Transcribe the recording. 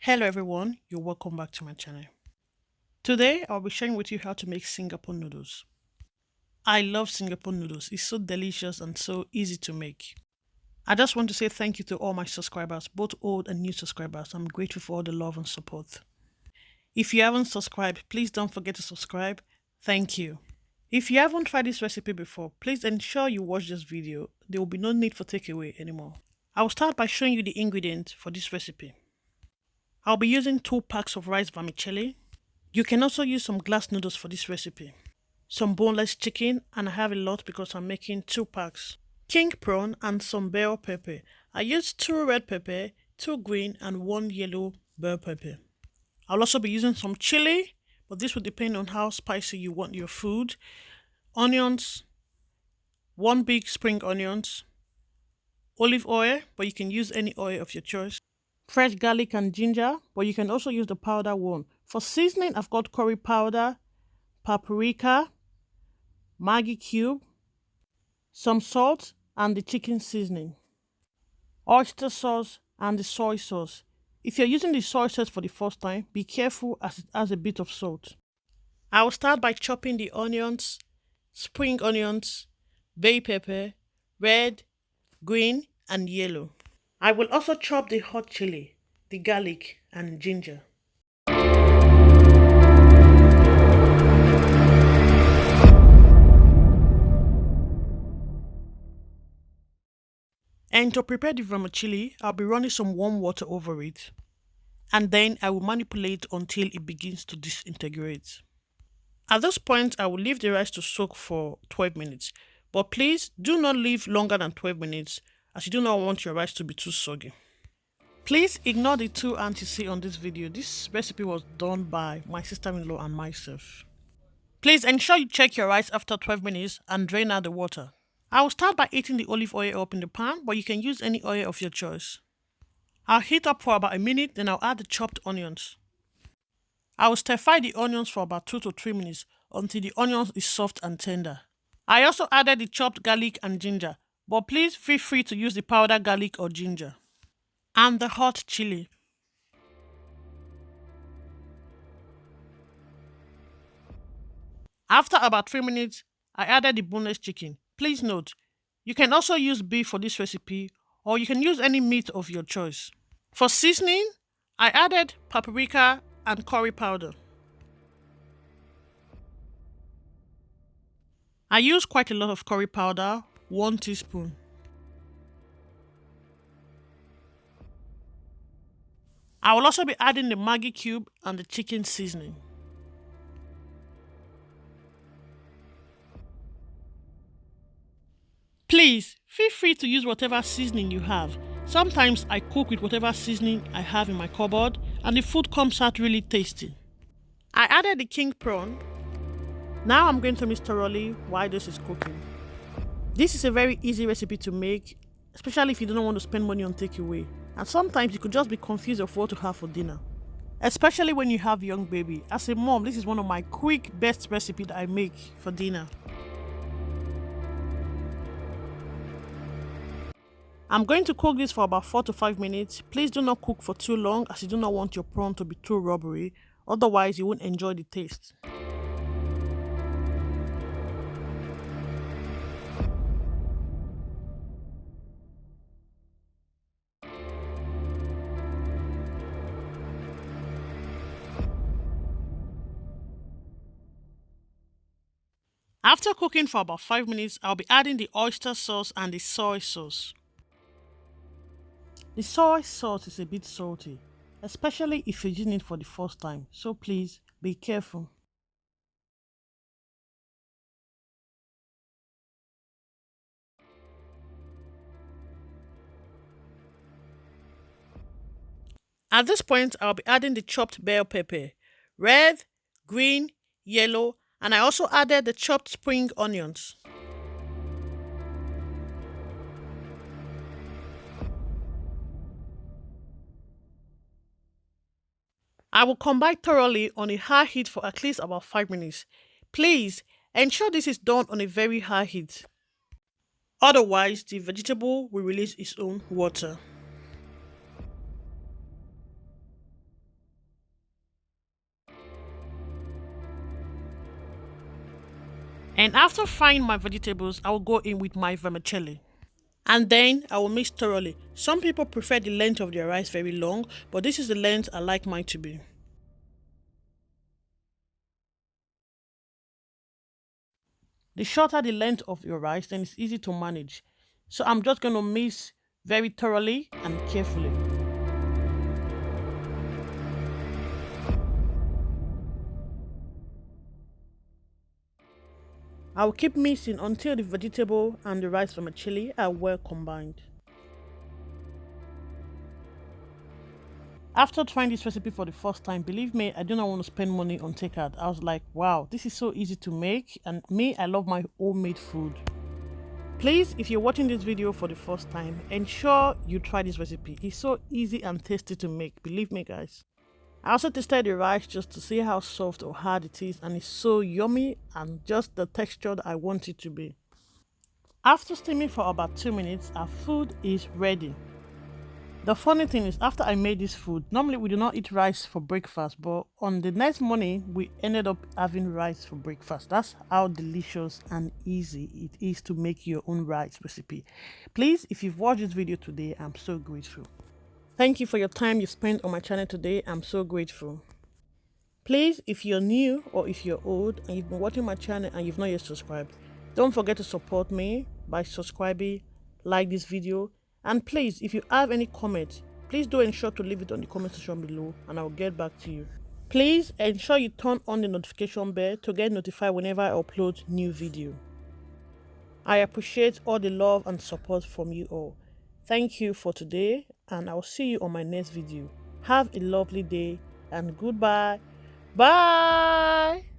Hello everyone, you're welcome back to my channel. Today I'll be sharing with you how to make Singapore noodles. I love Singapore noodles. It's so delicious and so easy to make. I just want to say thank you to all my subscribers, both old and new subscribers. I'm grateful for all the love and support. If you haven't subscribed, please don't forget to subscribe. Thank you. If you haven't tried this recipe before, please ensure you watch this video. There will be no need for takeaway anymore. I'll start by showing you the ingredients for this recipe. I'll be using 2 packs of rice vermicelli. You can also use some glass noodles for this recipe. Some boneless chicken, and I have a lot because I'm making 2 packs. King prawn and some bell pepper. I used 2 red pepper, 2 green and 1 yellow bell pepper. I'll also be using some chili, but this will depend on how spicy you want your food. Onions, 1 big spring onions, olive oil, but you can use any oil of your choice. Fresh garlic and ginger, but you can also use the powder one. For seasoning, I've got curry powder, paprika, Maggi Cube, some salt, and the chicken seasoning, oyster sauce, and the soy sauce. If you're using the soy sauce for the first time, be careful as it has a bit of salt. I will start by chopping the onions, spring onions, bay pepper, red, green, and yellow. I will also chop the hot chili, the garlic, and ginger. And to prepare the vermicelli, I'll be running some warm water over it. And then I will manipulate until it begins to disintegrate. At this point, I will leave the rice to soak for 12 minutes. But please do not leave longer than 12 minutes, as you do not want your rice to be too soggy. Please ignore the 2 ants you see on this video. This recipe was done by my sister-in-law and myself. Please ensure you check your rice after 12 minutes and drain out the water. I will start by heating the olive oil up in the pan, but you can use any oil of your choice. I'll heat up for about a minute, then I'll add the chopped onions. I will stir fry the onions for about 2 to 3 minutes until the onions is soft and tender. I also added the chopped garlic and ginger, but please feel free to use the powdered garlic or ginger. And the hot chili. After about 3 minutes, I added the boneless chicken. Please note, you can also use beef for this recipe, or you can use any meat of your choice. For seasoning, I added paprika and curry powder. I use quite a lot of curry powder, 1 teaspoon. I will also be adding the Maggi Cube and the chicken seasoning. Please, feel free to use whatever seasoning you have. Sometimes I cook with whatever seasoning I have in my cupboard and the food comes out really tasty. I added the king prawn. Now I'm going to mix thoroughly while this is cooking. This is a very easy recipe to make, especially if you don't want to spend money on takeaway. And sometimes you could just be confused of what to have for dinner. Especially when you have a young baby. As a mom, this is one of my quick best recipes that I make for dinner. I'm going to cook this for about 4 to 5 minutes. Please do not cook for too long as you do not want your prawn to be too rubbery. Otherwise, you won't enjoy the taste. After cooking for about 5 minutes, I'll be adding the oyster sauce and the soy sauce. The soy sauce is a bit salty, especially if you're using it for the first time, so please be careful. At this point, I'll be adding the chopped bell pepper, red, green, yellow, and I also added the chopped spring onions. I will combine thoroughly on a high heat for at least about 5 minutes. Please ensure this is done on a very high heat. Otherwise, the vegetable will release its own water. And after frying my vegetables, I will go in with my vermicelli. And then I will mix thoroughly. Some people prefer the length of their rice very long, but this is the length I like mine to be. The shorter the length of your rice, then it's easy to manage. So I'm just going to mix very thoroughly and carefully. I will keep mixing until the vegetable and the rice vermicelli are well combined. After trying this recipe for the first time, believe me, I do not want to spend money on takeout. I was like, wow, this is so easy to make, and me, I love my homemade food. Please, if you're watching this video for the first time, ensure you try this recipe. It's so easy and tasty to make, believe me guys. I also tested the rice just to see how soft or hard it is, and it's so yummy and just the texture that I want it to be. After steaming for about 2 minutes, our food is ready. The funny thing is, after I made this food, normally we do not eat rice for breakfast, but on the next morning, we ended up having rice for breakfast. That's how delicious and easy it is to make your own rice recipe. Please, if you've watched this video today, I'm so grateful. Thank you for your time you spent on my channel today. I'm so grateful. Please, if you're new or if you're old and you've been watching my channel and you've not yet subscribed, don't forget to support me by subscribing, like this video, and please, if you have any comments, please do ensure to leave it on the comment section below and I'll get back to you. Please ensure you turn on the notification bell to get notified whenever I upload new video. I appreciate all the love and support from you all. Thank you for today, and I'll see you on my next video. Have a lovely day and goodbye. Bye.